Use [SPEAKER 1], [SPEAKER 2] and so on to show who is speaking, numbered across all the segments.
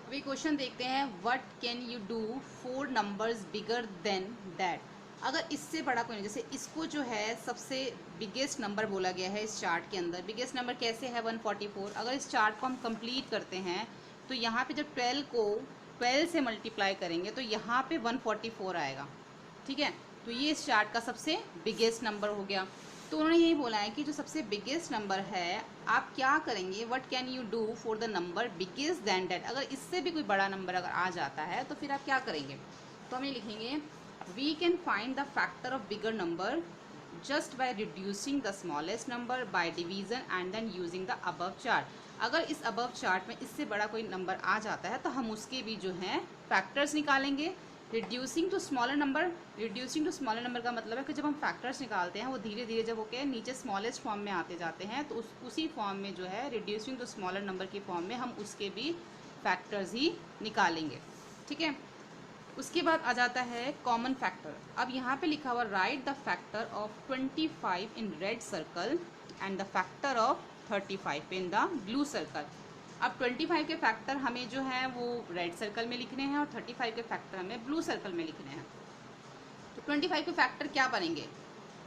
[SPEAKER 1] अभी क्वेश्चन देखते हैं, what can you do four numbers bigger than that. अगर इससे बड़ा कोई नहीं, जैसे इसको जो है सबसे बिगेस्ट नंबर बोला गया है इस चार्ट के अंदर। बिगेस्ट नंबर कैसे है 144। अगर इस चार्ट को हम कंप्लीट करते हैं तो यहाँ पे जब 12 को 12 से मल्टीप्लाई करेंगे तो यहाँ पे 144 आएगा। ठीक है, तो ये इस चार्ट का सबसे बिगेस्ट नंबर हो गया। तो उन्होंने यही बोला है कि जो सबसे बिगेस्ट नंबर है आप क्या करेंगे, what can you do for the number biggest then that. अगर इससे भी कोई बड़ा नंबर अगर आ जाता है तो फिर आप क्या करेंगे, तो हम ये लिखेंगे we can find the factor of bigger number just by reducing the smallest number by division and then using the above chart. अगर इस अबव चार्ट में इससे बड़ा कोई नंबर आ जाता है तो हम उसके भी जो है फैक्टर्स निकालेंगे। Reducing to smaller number, reducing to smaller number का मतलब है कि जब हम फैक्टर्स निकालते हैं वो धीरे धीरे जब होके नीचे स्मॉलेस्ट फॉर्म में आते जाते हैं तो उसी फॉर्म में जो है रिड्यूसिंग टू स्मॉलर नंबर की फॉर्म में हम उसके भी फैक्टर्स ही निकालेंगे। ठीक है, उसके बाद आ जाता है कॉमन फैक्टर। अब यहाँ पे लिखा हुआ right the factor of 25 in red circle and the factor of 35 in the blue circle. अब 25 के फैक्टर हमें जो है वो रेड सर्कल में लिखने हैं और 35 के फैक्टर हमें ब्लू सर्कल में लिखने हैं। तो 25 के फैक्टर क्या बनेंगे,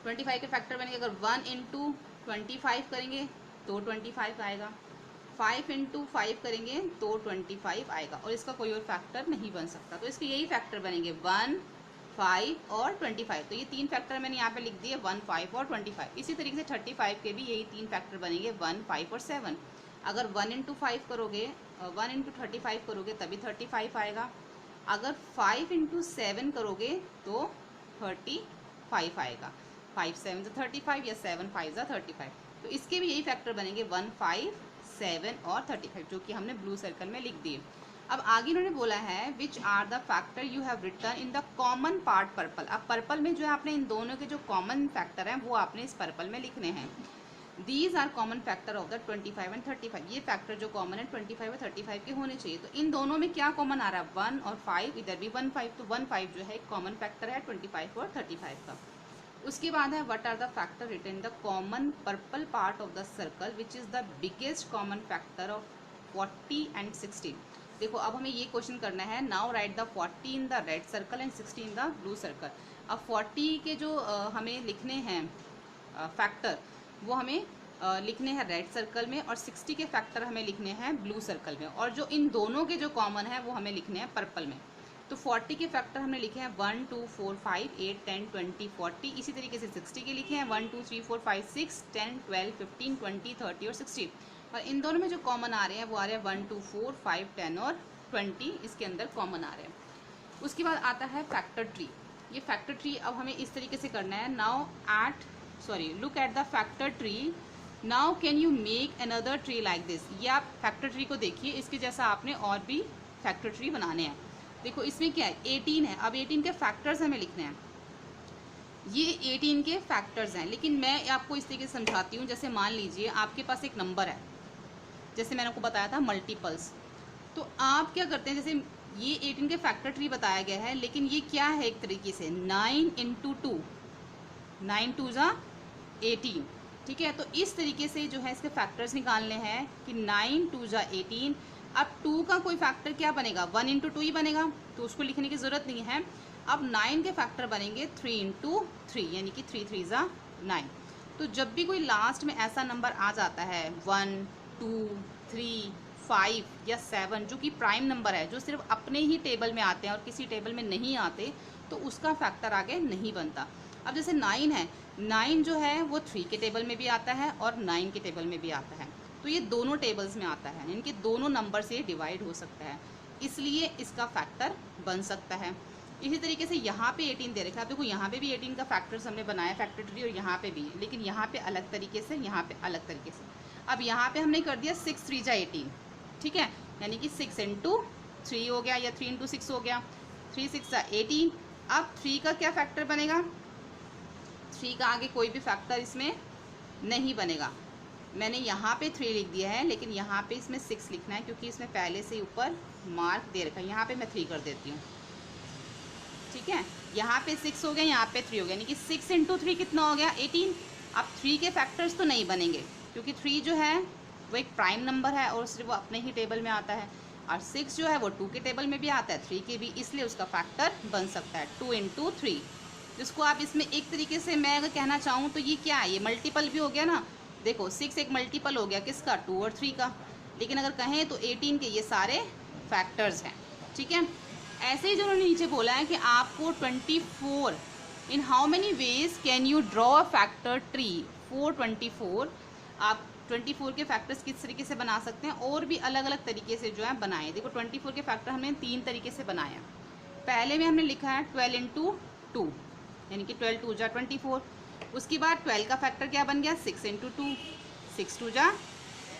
[SPEAKER 1] 25 के फैक्टर बनेंगे, अगर 1 इंटू 25 करेंगे तो 25 आएगा, 5 इंटू 5 करेंगे तो 25 आएगा, और इसका कोई और फैक्टर नहीं बन सकता। तो इसके यही फैक्टर बनेंगे 1, 5 और 25। तो ये तीन फैक्टर मैंने यहाँ पे लिख दिए 1, 5 और 25। इसी तरीके से 35 के भी यही तीन फैक्टर बनेंगे 1, 5 और 7। अगर 1 इंटू 5 करोगे, 1 इंटू 35 करोगे तभी 35 आएगा। अगर 5 इंटू 7 करोगे तो 35 आएगा। 5 7 तो 35 या 7 5 जा 35। तो इसके भी यही फैक्टर बनेंगे 1, 5, 7 और 35, जो कि हमने ब्लू सर्कल में लिख दिए। अब आगे इन्होंने बोला है which are the factor you have return in the common part purple. अब पर्पल में जो है आपने इन दोनों के जो कॉमन फैक्टर हैं वो आपने इस पर्पल में लिखने हैं। These are common factor of the 25 and 35। ये फैक्टर जो कॉमन है 25 और 35 के होने चाहिए। तो इन दोनों में क्या कॉमन आ रहा है 1 और 5, इधर भी 1, 5, तो 1, 5 जो है एक कॉमन फैक्टर है 25 और 35 का। उसके बाद है what are the factor written the common purple part of the circle which is the biggest common factor of 40 and 16। देखो अब हमें ये क्वेश्चन करना है, now write the 40 in the red circle and 60 in the blue circle. अब 40 के जो हमें लिखने हैं फैक्टर वो हमें लिखने हैं रेड सर्कल में, और 60 के फैक्टर हमें लिखने हैं ब्लू सर्कल में, और जो इन दोनों के जो कॉमन है वो हमें लिखने हैं पर्पल में। तो 40 के फैक्टर हमने लिखे हैं 1, 2, 4, 5, 8, 10, 20, 40। इसी तरीके से 60 के लिखे हैं 1, 2, 3, 4, 5, 6, 10, 12, 15, 20, 30 और 60। और इन दोनों में जो कॉमन आ रहे हैं वो आ रहे हैं 1, 2, 4, 5, 10 और 20, इसके अंदर कॉमन आ रहे हैं। उसके बाद आता है फैक्टर ट्री। ये फैक्टर ट्री अब हमें इस तरीके से करना है, look at the factor tree, now can you make another tree like this. ये आप फैक्टर ट्री को देखिए, इसके जैसा आपने और भी फैक्टर ट्री बनाने हैं। देखो इसमें क्या है 18 है, अब 18 के फैक्टर्स हमें लिखने हैं। ये 18 के फैक्टर्स हैं, लेकिन मैं आपको इस तरीके से समझाती हूँ। जैसे मान लीजिए आपके पास एक नंबर है, जैसे मैंने आपको बताया था मल्टीपल्स। तो आप क्या करते हैं, जैसे ये 18 के फैक्टर ट्री बताया गया है, लेकिन ये क्या है एक तरीके से 9 इंटू 2, 9 2 जा 18। ठीक है, तो इस तरीके से जो है इसके फैक्टर्स निकालने हैं कि 9 2 जा 18। अब 2 का कोई फैक्टर क्या बनेगा 1 इंटू 2 ही बनेगा, तो उसको लिखने की ज़रूरत नहीं है। अब 9 के फैक्टर बनेंगे 3 इंटू 3, यानी कि 3 3 जा 9। तो जब भी कोई लास्ट में ऐसा नंबर आ जाता है 1, 2, 3, 5 या 7 जो कि प्राइम नंबर है, जो सिर्फ अपने ही टेबल में आते हैं और किसी टेबल में नहीं आते, तो उसका फैक्टर आगे नहीं बनता। अब जैसे 9 है, 9 जो है वो 3 के टेबल में भी आता है और 9 के टेबल में भी आता है, तो ये दोनों टेबल्स में आता है, इनके दोनों नंबर से डिवाइड हो सकता है, इसलिए इसका फैक्टर बन सकता है। इसी तरीके से यहाँ पे 18 दे रखा है, देखो यहाँ पे भी 18 का फैक्टर्स हमने बनाया फैक्टर ट्री, और यहाँ पे भी, लेकिन यहाँ पे अलग तरीके से, यहाँ पे अलग तरीके से। अब यहाँ पे हमने कर दिया 6 3 जा 18। ठीक है, यानी कि 6 इंटू 3 हो गया, या 3 इंटू 6 हो गया, 3 6 जा 18। अब 3 का क्या फैक्टर बनेगा, 3 का आगे कोई भी फैक्टर इसमें नहीं बनेगा। मैंने यहाँ पे 3 लिख दिया है, लेकिन यहाँ पे इसमें 6 लिखना है, क्योंकि इसमें पहले से ऊपर मार्क दे रखा है। यहाँ पे मैं 3 कर देती हूँ। ठीक है, यहाँ पे 6 हो गया, यहाँ पे 3 हो गया, यानी कि 6 इंटू 3 कितना हो गया 18। अब 3 के फैक्टर्स तो नहीं बनेंगे, क्योंकि 3 जो है वो एक प्राइम नंबर है और सिर्फ वो अपने ही टेबल में आता है। और 6 जो है वो 2 के टेबल में भी आता है, 3 के भी, इसलिए उसका फैक्टर बन सकता है 2 इंटू 3। जिसको आप इसमें एक तरीके से मैं अगर कहना चाहूँ तो ये क्या है, ये मल्टीपल भी हो गया ना। देखो 6 एक मल्टीपल हो गया किसका, 2 और 3 का। लेकिन अगर कहें तो 18 के ये सारे फैक्टर्स हैं, ठीक है। ऐसे ही जो उन्होंने नीचे बोला है कि आपको 24 in how many ways can you draw a factor tree for 24, आप 24 के फैक्टर्स किस तरीके से बना सकते हैं, और भी अलग अलग तरीके से जो है बनाए। देखो 24 के फैक्टर हमने 3 तरीके से बनाया। पहले में हमने लिखा है 12 इंटू 2, यानी कि 12 2 जा 24। उसके बाद 12 का फैक्टर क्या बन गया, 6 इंटू 2, 6 2 जा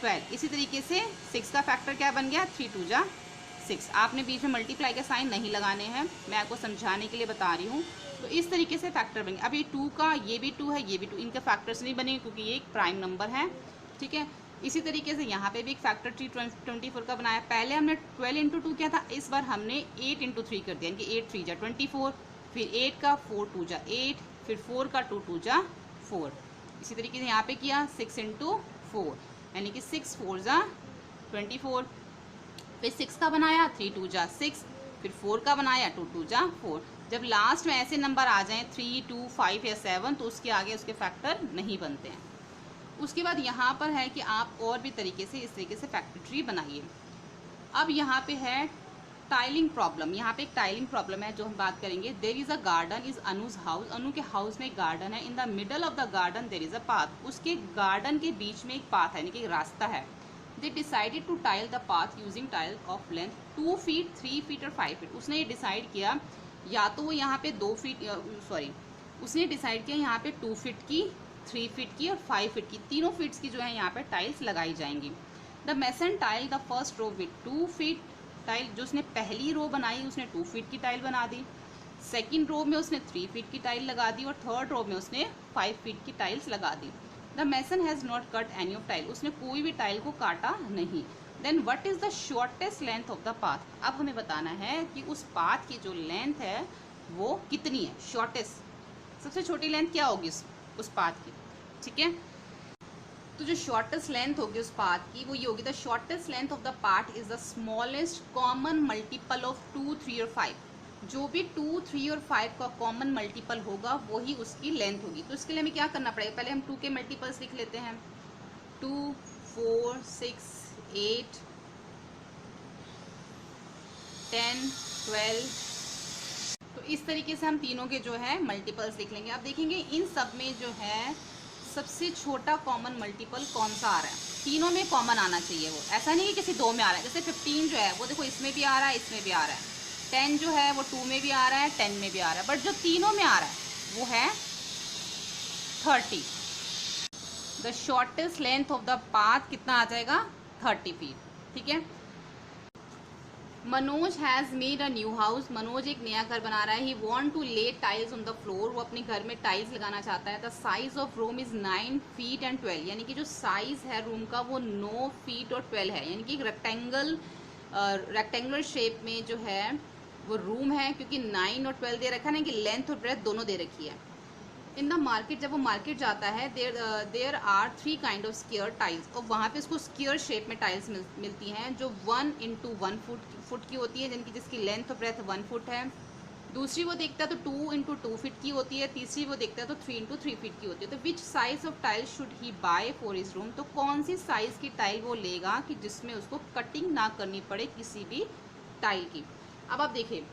[SPEAKER 1] 12। इसी तरीके से 6 का फैक्टर क्या बन गया, 3 2 जा 6। आपने बीच में मल्टीप्लाई के साइन नहीं लगाने हैं, मैं आपको समझाने के लिए बता रही हूँ। तो इस तरीके से फैक्टर बनेंगे। अब ये 2 का, ये भी 2 है, ये भी 2, इनके फैक्टर्स नहीं बनेंगे क्योंकि ये एक प्राइम नंबर है, ठीक है। इसी तरीके से यहाँ पे भी एक फैक्टर ट्री 24 का बनाया। पहले हमने 12 इंटू 2 किया था, इस बार हमने 8 इंटू 3 कर दिया, यानी कि 8 3 जा 24, फिर 8 का 4 2 जा 8, फिर 4 का 2 2 जा 4। इसी तरीके से यहाँ पे किया 6 इंटू 4, यानी कि 6 4 जा 24। फिर 6 का बनाया, 3 2 जा 6, फिर 4 का बनाया, 2 2 जा 4। जब लास्ट में ऐसे नंबर आ जाएं 3 2 5 या 7 तो उसके आगे उसके फैक्टर नहीं बनते हैं। उसके बाद यहाँ पर है कि आप और भी तरीके से इस तरीके से फैक्टर ट्री बनाइए। अब यहाँ पे है टाइलिंग प्रॉब्लम। यहाँ पे एक टाइलिंग प्रॉब्लम है जो हम बात करेंगे। There is a garden is Anuj house, Anu के हाउस में एक गार्डन है। In the middle of the garden there is a path, उसके गार्डन के बीच में एक पाथ है, यानी कि एक रास्ता है। They decided to tile the path using tile of length 2 feet 3 feet और 5 फीट। उसने ये डिसाइड किया या तो वो यहाँ पे 2 फीट, सॉरी उसने डिसाइड किया यहाँ पे 2 फीट की, 3 फीट की और 5 फीट की, तीनों फीट्स की जो है यहाँ पे टाइल्स लगाई जाएंगी। The mason tile the first row with 2 feet tile, जो उसने पहली रो बनाई उसने 2 फीट की टाइल बना दी। सेकंड रो में उसने 3 फीट की टाइल लगा दी और थर्ड रो में उसने 5 फीट की टाइल्स लगा दी। The mason has not cut any of tile, उसने कोई भी टाइल को काटा नहीं। Then what is the shortest length of the path, अब हमें बताना है कि उस पाथ की जो लेंथ है वो कितनी है, शॉर्टेस्ट, सबसे छोटी लेंथ क्या होगी उस पाथ की, ठीक है। तो जो शॉर्टेस्ट लेंथ होगी उस पाथ की वो ये होगी, the shortest length of the path is the smallest common multiple of 2 3 और 5। जो भी 2 3 और 5 का कॉमन मल्टीपल होगा वही उसकी लेंथ होगी। तो इसके लिए हमें क्या करना पड़ेगा, पहले हम 2 के मल्टीपल्स लिख लेते हैं, 2 4 6 8 10 12। तो इस तरीके से हम तीनों के जो है मल्टीपल्स लिख लेंगे। अब देखेंगे इन सब में जो है सबसे छोटा कॉमन मल्टीपल कौन सा आ रहा है। तीनों में कॉमन आना चाहिए, वो ऐसा नहीं कि किसी दो में आ रहा है। जैसे 15 जो है वो देखो इसमें भी आ रहा है, इसमें भी आ रहा है। 10 जो है वो 2 में भी आ रहा है, 10 में भी आ रहा है, बट जो तीनों में आ रहा है वो है 30। The shortest length of the path कितना आ जाएगा, 30 फीट, ठीक है। Manoj has made a new house, Manoj एक नया घर बना रहा है। ही वॉन्ट टू ले टाइल्स ऑन द फ्लोर, वो अपने घर में टाइल्स लगाना चाहता है। The size of room is 9 feet and 12, यानी कि जो साइज़ है रूम का वो 9 फीट और 12 है, यानी कि एक रेक्टेंगुलर शेप में जो है वो रूम है, क्योंकि 9 और 12 दे रखा है ना, कि लेंथ और ब्रेथ दोनों दे रखी है। इन द मार्केट, जब वो मार्केट जाता है, there are 3 kind of square tiles, और वहाँ पे उसको स्क्वायर शेप में टाइल्स मिलती हैं जो 1 इंटू 1 फुट की होती है, जिनकी जिसकी लेंथ और ब्रेथ 1 फुट है। दूसरी वो देखता है तो 2 इंटू 2 फीट की होती है। तीसरी वो देखता है तो 3 इंटू 3 फीट की होती है। तो which size of tile should he buy for his room, तो कौन सी साइज़ की टाइल वो लेगा कि जिसमें उसको कटिंग ना करनी पड़े किसी भी टाइल की। अब आप देखिए,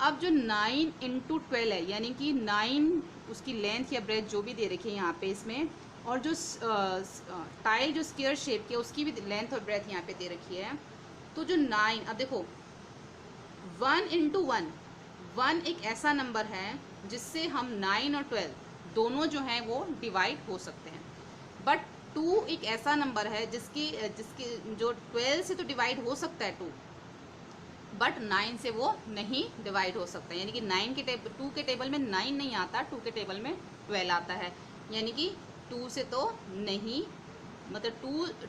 [SPEAKER 1] अब जो 9 इंटू 12 है, यानी कि 9 उसकी लेंथ या ब्रेथ जो भी दे रखी है यहाँ पे इसमें, और जो टाइल जो स्क्वायर शेप की है उसकी भी लेंथ और ब्रेथ यहाँ पे दे रखी है। तो जो 9, अब देखो 1 इंटू 1 एक ऐसा नंबर है जिससे हम 9 और 12 दोनों जो हैं वो डिवाइड हो सकते हैं, बट 2 एक ऐसा नंबर है जिसके जो 12 से तो डिवाइड हो सकता है 2, बट 9 से वो नहीं डिवाइड हो सकता, यानी कि 2 के टेबल में 9 नहीं आता, 2 के टेबल में 12 आता है, यानी कि 2 से तो नहीं, मतलब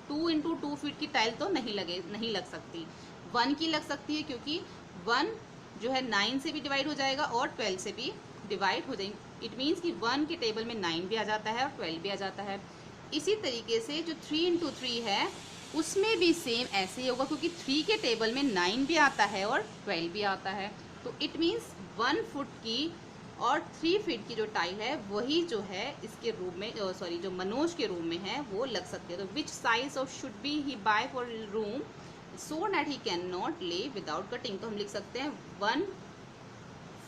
[SPEAKER 1] 2 इंटू 2 फीट की टाइल तो नहीं लग सकती। 1 की लग सकती है, क्योंकि 1 जो है 9 से भी डिवाइड हो जाएगा और 12 से भी डिवाइड हो जाएंगे। इट मीन्स कि 1 के टेबल में 9 भी आ जाता है और 12 भी आ जाता है। इसी तरीके से जो 3 इंटू 3 है उसमें भी सेम ऐसे ही होगा, क्योंकि 3 के टेबल में 9 भी आता है और 12 भी आता है। तो इट मीन्स 1 फुट की और 3 फीट की जो टाइल है वही जो है इसके रूम में, सॉरी जो मनोज के रूम में है वो लग सकती है। तो which size of should be he buy for room so that he can not lay without cutting. तो हम लिख सकते हैं 1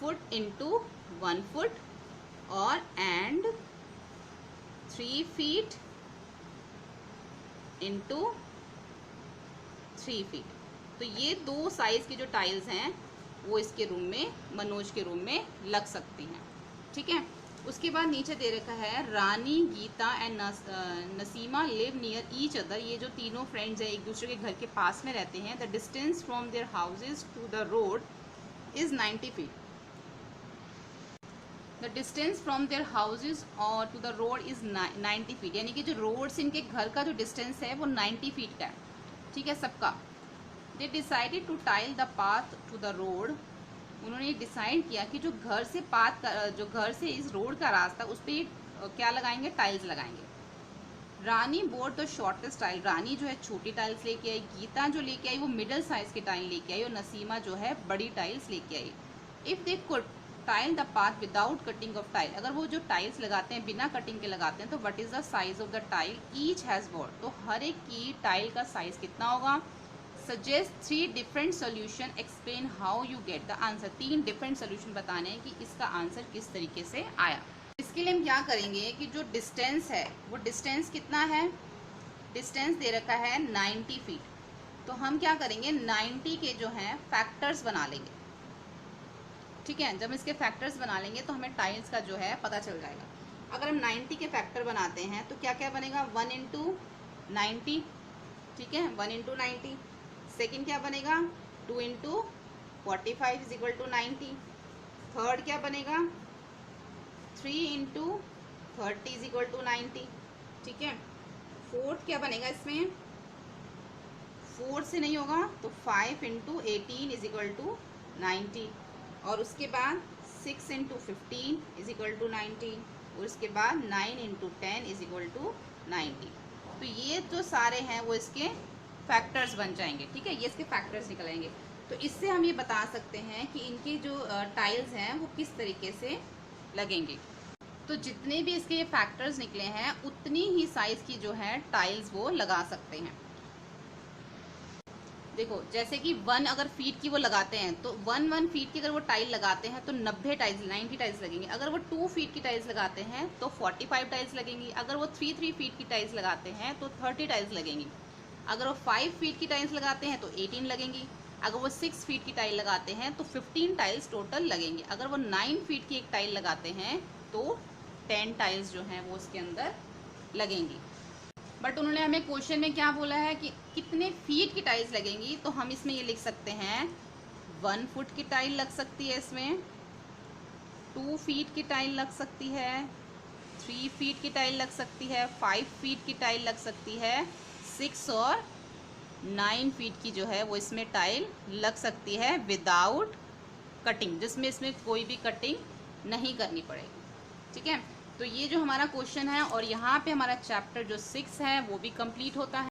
[SPEAKER 1] फुट इंटू 1 फुट और एंड 3 फीट इंटू 3 फीट। तो ये 2 साइज की जो टाइल्स हैं वो इसके रूम में, मनोज के रूम में लग सकती हैं। ठीक है। उसके बाद नीचे दे रखा है Rani, Gita and Nasima live near each other. ये जो तीनों फ्रेंड्स हैं एक दूसरे के घर के पास में रहते हैं। The distance from their houses to the road is 90 feet. The distance from their houses और to the road is 90 feet, यानी कि जो रोड से इनके घर का जो डिस्टेंस है वो 90 फीट का है। ठीक है सबका। They decided to tile the path to the road. उन्होंने डिसाइड किया कि जो घर से जो घर से इस रोड का रास्ता उस पर क्या लगाएंगे, टाइल्स लगाएंगे। रानी बोर्ड द शॉर्टेस्ट टाइल। रानी जो है छोटी टाइल्स लेके आई, गीता जो लेके आई वो मिडिल साइज की टाइल लेके आई और नसीमा जो है बड़ी टाइल्स लेके आई। If they could tile the path without cutting of tile, अगर वो जो टाइल्स लगाते हैं बिना कटिंग के लगाते हैं तो what is the size of the tile each has board. तो हर एक की टाइल का साइज कितना होगा। Suggest 3 different solution, explain how you get the answer. 3 different solution बताने हैं कि इसका आंसर किस तरीके से आया। इसके लिए हम क्या करेंगे कि जो डिस्टेंस है वो डिस्टेंस कितना है, डिस्टेंस दे रखा है 90 फीट। तो हम क्या करेंगे 90 के जो हैं फैक्टर्स बना लेंगे। ठीक है। जब इसके फैक्टर्स बना लेंगे तो हमें टाइल्स का जो है पता चल जाएगा। अगर हम 90 के फैक्टर बनाते हैं तो क्या क्या बनेगा, 1 इंटू 90। ठीक है, 1 इंटू 90। सेकेंड क्या बनेगा 2 into 45 is equal to 90। Third क्या बनेगा 3 इंटू 30 इज इक्वल टू 90। ठीक है। फोर्थ क्या बनेगा इसमें, 4 से नहीं होगा तो 5 इंटू 18 इज इक्वल टू 90। और उसके बाद 6 इंटू 15 इज इक्वल टू 90 और उसके बाद 9 इंटू 10 इज इक्वल टू 90। तो ये जो सारे हैं वो इसके फैक्टर्स बन जाएंगे। ठीक है, ये इसके फैक्टर्स निकल आएंगे। तो इससे हम ये बता सकते हैं कि इनकी जो टाइल्स हैं वो किस तरीके से लगेंगे। तो जितने भी इसके ये फैक्टर्स निकले हैं उतनी ही साइज की जो है टाइल्स वो लगा सकते हैं। देखो जैसे कि 1 अगर फीट की वो लगाते हैं तो 1 फीट की अगर वो टाइल लगाते हैं तो 90 टाइल्स लगेंगी। अगर वो 2 फीट की टाइल्स लगाते हैं तो 45 टाइल्स लगेंगी। अगर वो 3 फीट की टाइल्स लगाते हैं तो 30 टाइल्स लगेंगी। अगर वो 5 फीट की टाइल्स लगाते हैं तो 18 लगेंगी। अगर वो 6 फीट की टाइल लगाते हैं तो 15 टाइल्स टोटल लगेंगी। अगर वो 9 फीट की एक टाइल लगाते हैं तो 10 टाइल्स जो हैं वो उसके अंदर लगेंगी। बट उन्होंने हमें क्वेश्चन में क्या बोला है कि कितने फीट की टाइल्स लगेंगी। तो हम इसमें ये लिख सकते हैं 1 फुट की टाइल लग सकती है, इसमें 2 फीट की टाइल लग सकती है, 3 फीट की टाइल लग सकती है, 5 फीट की टाइल लग सकती है, 6 और 9 फीट की जो है वो इसमें टाइल लग सकती है विदाउट कटिंग, जिसमें इसमें कोई भी कटिंग नहीं करनी पड़ेगी। ठीक है। तो ये जो हमारा क्वेश्चन है और यहाँ पे हमारा चैप्टर जो 6 है वो भी कंप्लीट होता है।